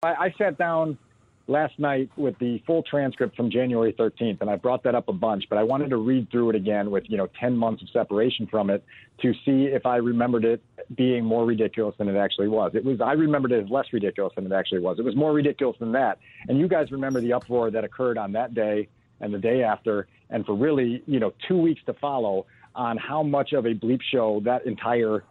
I sat down last night with the full transcript from January 13th, and I brought that up a bunch, but I wanted to read through it again with, 10 months of separation from it to see if I remembered it being more ridiculous than it actually was. I remembered it as less ridiculous than it actually was. It was more ridiculous than that. And you guys remember the uproar that occurred on that day and the day after, and for really, 2 weeks to follow on how much of a bleep show that entire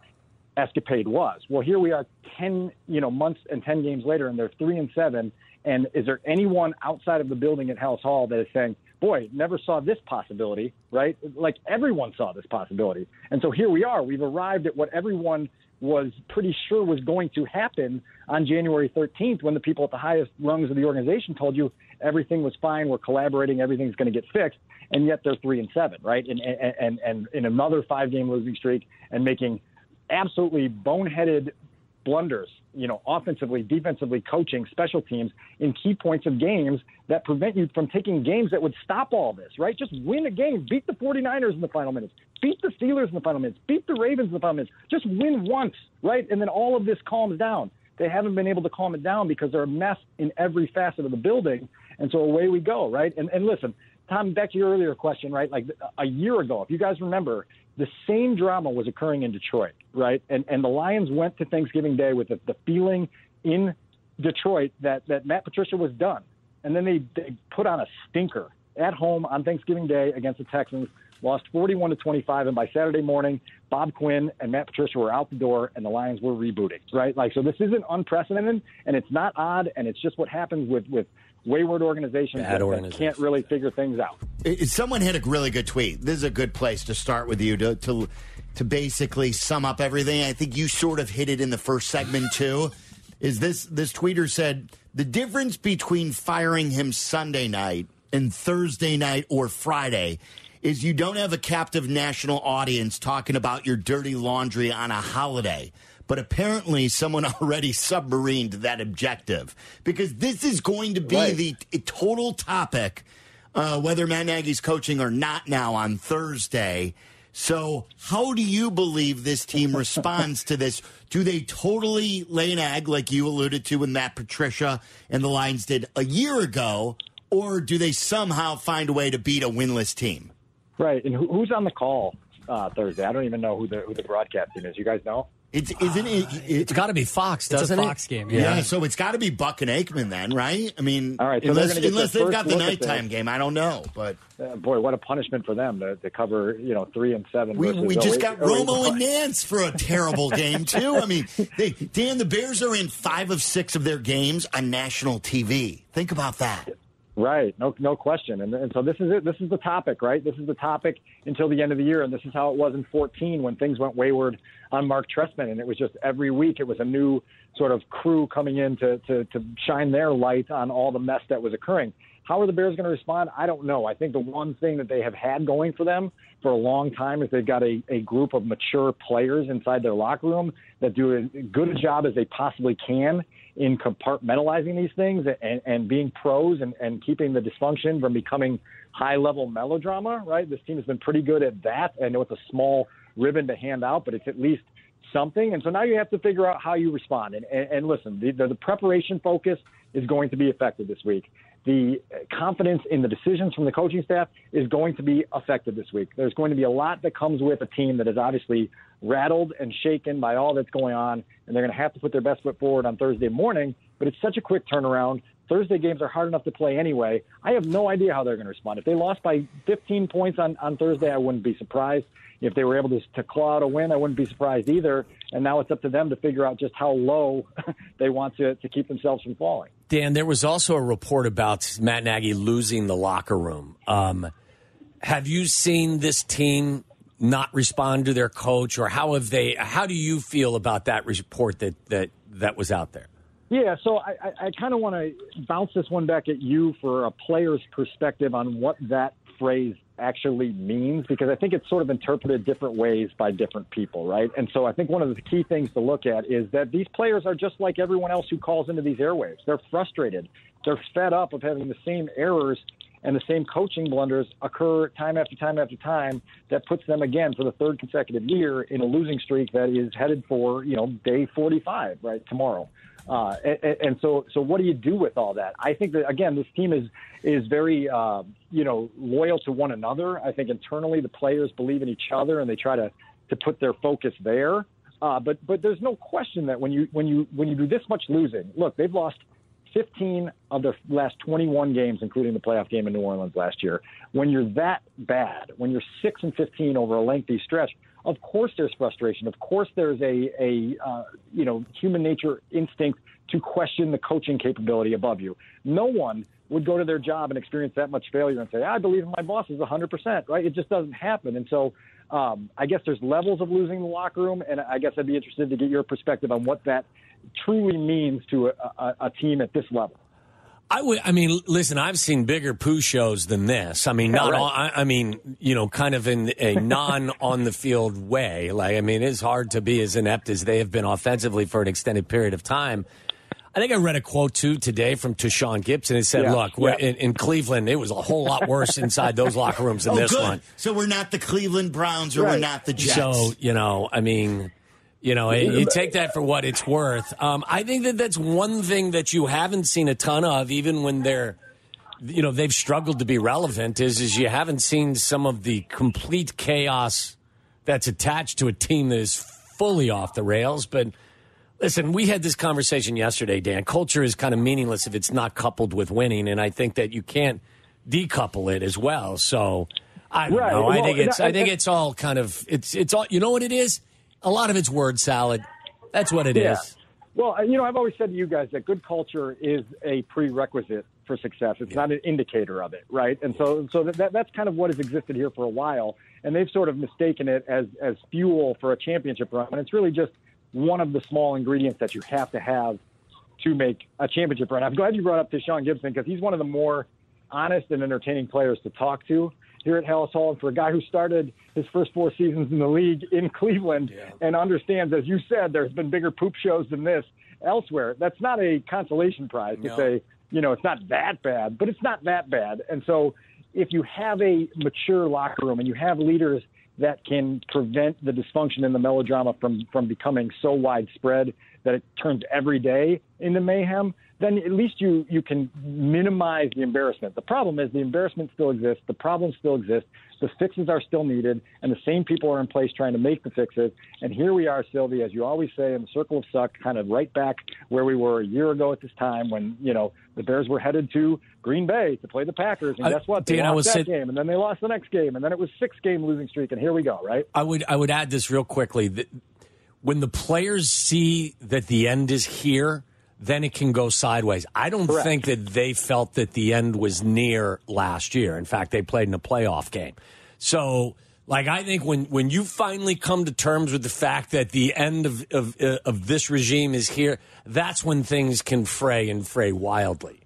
escapade was. Well, here we are 10, months and 10 games later, and they're 3-7. And is there anyone outside of the building at Hallis Hall that is saying, boy, never saw this possibility, right? Like everyone saw this possibility. And so here we are. We've arrived at what everyone was pretty sure was going to happen on January 13th when the people at the highest rungs of the organization told you everything was fine, we're collaborating, everything's going to get fixed, and yet they're 3-7, right? And in another 5-game losing streak and making absolutely boneheaded blunders, offensively, defensively, coaching, special teams in key points of games that prevent you from taking games that would stop all this, right? Just win a game, beat the 49ers in the final minutes, beat the Steelers in the final minutes, beat the Ravens in the final minutes, just win once, right? And then all of this calms down. They haven't been able to calm it down because they're a mess in every facet of the building. And so away we go, right? And listen, Tom, back to your earlier question, right? Like a year ago, if you guys remember, the same drama was occurring in Detroit, right? And the Lions went to Thanksgiving Day with the feeling in Detroit that Matt Patricia was done. And then they put on a stinker at home on Thanksgiving Day against the Texans, lost 41-25. And by Saturday morning, Bob Quinn and Matt Patricia were out the door and the Lions were rebooting, right? Like, so this isn't unprecedented and it's not odd. And it's just what happens with wayward organizations that can't really figure things out. Someone had a really good tweet. This is a good place to start with you to basically sum up everything. I think you sort of hit it in the first segment too. Is this tweeter said the difference between firing him Sunday night and Thursday night or Friday is you don't have a captive national audience talking about your dirty laundry on a holiday. But apparently someone already submarined that objective because this is going to be the total topic, whether Matt Nagy's coaching or not now on Thursday. So how do you believe this team responds to this? Do they totally lay an egg like you alluded to with Matt Patricia and the Lions did a year ago, or do they somehow find a way to beat a winless team? Right. And who's on the call Thursday? I don't even know who the broadcast team is. You guys know? It's got to be Fox, doesn't it? It's a Fox game. Yeah, so it's got to be Buck and Aikman then, right? I mean, all right, so unless they've got the nighttime game, I don't know. But boy, what a punishment for them to cover 3-7. We just got Romo and Nance for a terrible game too. I mean, Dan, the Bears are in 5 of 6 of their games on national TV. Think about that. Right. No question. And so this is it. This is the topic, right? This is the topic until the end of the year. And this is how it was in 2014 when things went wayward on Mark Trestman. And it was just every week it was a new sort of crew coming in to shine their light on all the mess that was occurring. How are the Bears going to respond? I don't know. I think the one thing that they have had going for them for a long time is they've got a group of mature players inside their locker room that do as good a job as they possibly can in compartmentalizing these things and being pros and keeping the dysfunction from becoming high-level melodrama, right? This team has been pretty good at that. I know it's a small ribbon to hand out, but it's at least something. And so now you have to figure out how you respond. And listen, the preparation focus is going to be affected this week. The confidence in the decisions from the coaching staff is going to be affected this week. There's going to be a lot that comes with a team that is obviously rattled and shaken by all that's going on, and they're going to have to put their best foot forward on Thursday morning, but it's such a quick turnaround. Thursday games are hard enough to play anyway. I have no idea how they're going to respond. If they lost by 15 points on Thursday, I wouldn't be surprised. If they were able to claw out a win, I wouldn't be surprised either. And now it's up to them to figure out just how low they want to keep themselves from falling. Dan, there was also a report about Matt Nagy losing the locker room. Have you seen this team not respond to their coach, or how do you feel about that report that was out there? Yeah, so I kind of want to bounce this one back at you for a player's perspective on what that phrase actually means, because I think it's sort of interpreted different ways by different people, right? And so I think one of the key things to look at is that these players are just like everyone else who calls into these airwaves. They're frustrated. They're fed up of having the same errors and the same coaching blunders occur time after time after time that puts them again for the third consecutive year in a losing streak that is headed for, day 45, right, tomorrow. And so what do you do with all that? I think that, again, this team is very, loyal to one another. I think internally the players believe in each other and they try to put their focus there. But there's no question that when you do this much losing, look, they've lost 15 of their last 21 games, including the playoff game in New Orleans last year. When you're that bad, when you're 6-15 over a lengthy stretch, of course there's frustration. Of course there's a human nature instinct to question the coaching capability above you. No one would go to their job and experience that much failure and say, I believe in my boss is 100%, right? It just doesn't happen. And so I guess there's levels of losing the locker room, and I guess I'd be interested to get your perspective on what that truly means to a team at this level. Listen, I've seen bigger poo shows than this. I mean, not all, kind of in a non on the field way. It's hard to be as inept as they have been offensively for an extended period of time. I think I read a quote, too, today from Tashawn Gibson. It said, in Cleveland, it was a whole lot worse inside those locker rooms than this one. So we're not the Cleveland Browns or we're not the Jets. So, you take that for what it's worth. I think that's one thing that you haven't seen a ton of, even when they've struggled to be relevant, is you haven't seen some of the complete chaos that's attached to a team that is fully off the rails. But listen, we had this conversation yesterday, Dan. Culture is kind of meaningless if it's not coupled with winning, and I think that you can't decouple it as well. So I don't know. I think it's all kind of it's all. You know what it is? A lot of it's word salad. That's what it is. Well, I've always said to you guys that good culture is a prerequisite for success. It's not an indicator of it, right? And so that's kind of what has existed here for a while, and they've sort of mistaken it as fuel for a championship run. And it's really just one of the small ingredients that you have to make a championship run. I'm glad you brought up Tashawn Gibson because he's one of the more honest and entertaining players to talk to here at Hallis Hall. And for a guy who started his first 4 seasons in the league in Cleveland and understands, as you said, there's been bigger poop shows than this elsewhere, that's not a consolation prize to say, it's not that bad, but it's not that bad. And so if you have a mature locker room and you have leaders that can prevent the dysfunction and the melodrama from becoming so widespread that it turns every day into mayhem, then at least you can minimize the embarrassment. The problem is the embarrassment still exists, the problems still exist, the fixes are still needed, and the same people are in place trying to make the fixes. And here we are, Silvy, as you always say, in the circle of suck, kind of right back where we were a year ago at this time when, the Bears were headed to Green Bay to play the Packers. And guess what? They lost that game, and then they lost the next game, and then it was 6-game losing streak, and here we go, right? I would add this real quickly. When the players see that the end is here, then it can go sideways. I don't think that they felt that the end was near last year. In fact, they played in a playoff game. So, I think when you finally come to terms with the fact that the end of this regime is here, that's when things can fray wildly.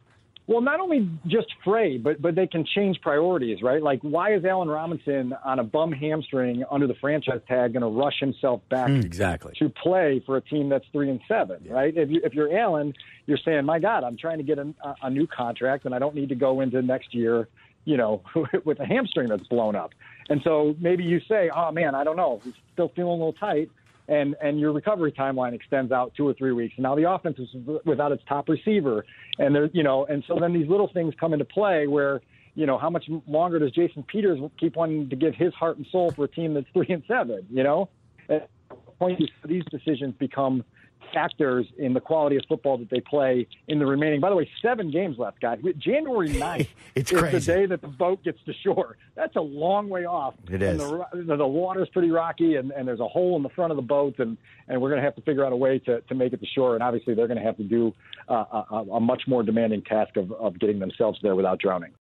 Well, not only just fray, but they can change priorities, right? Like, why is Allen Robinson on a bum hamstring under the franchise tag going to rush himself back to play for a team that's 3-7, right? If you're Allen, you're saying, my God, I'm trying to get a new contract, and I don't need to go into next year, with a hamstring that's blown up. And so maybe you say, oh, man, I don't know. He's still feeling a little tight. And your recovery timeline extends out 2 or 3 weeks. And now the offense is without its top receiver. And there, and so then these little things come into play where, how much longer does Jason Peters keep wanting to give his heart and soul for a team that's 3-7, At the point these decisions become factors in the quality of football that they play in the remaining. By the way, 7 games left, guys. January 9th is the day that the boat gets to shore. That's a long way off. It is. And the water's pretty rocky, and there's a hole in the front of the boat, and we're going to have to figure out a way to make it to shore. And obviously, they're going to have to do a much more demanding task of getting themselves there without drowning.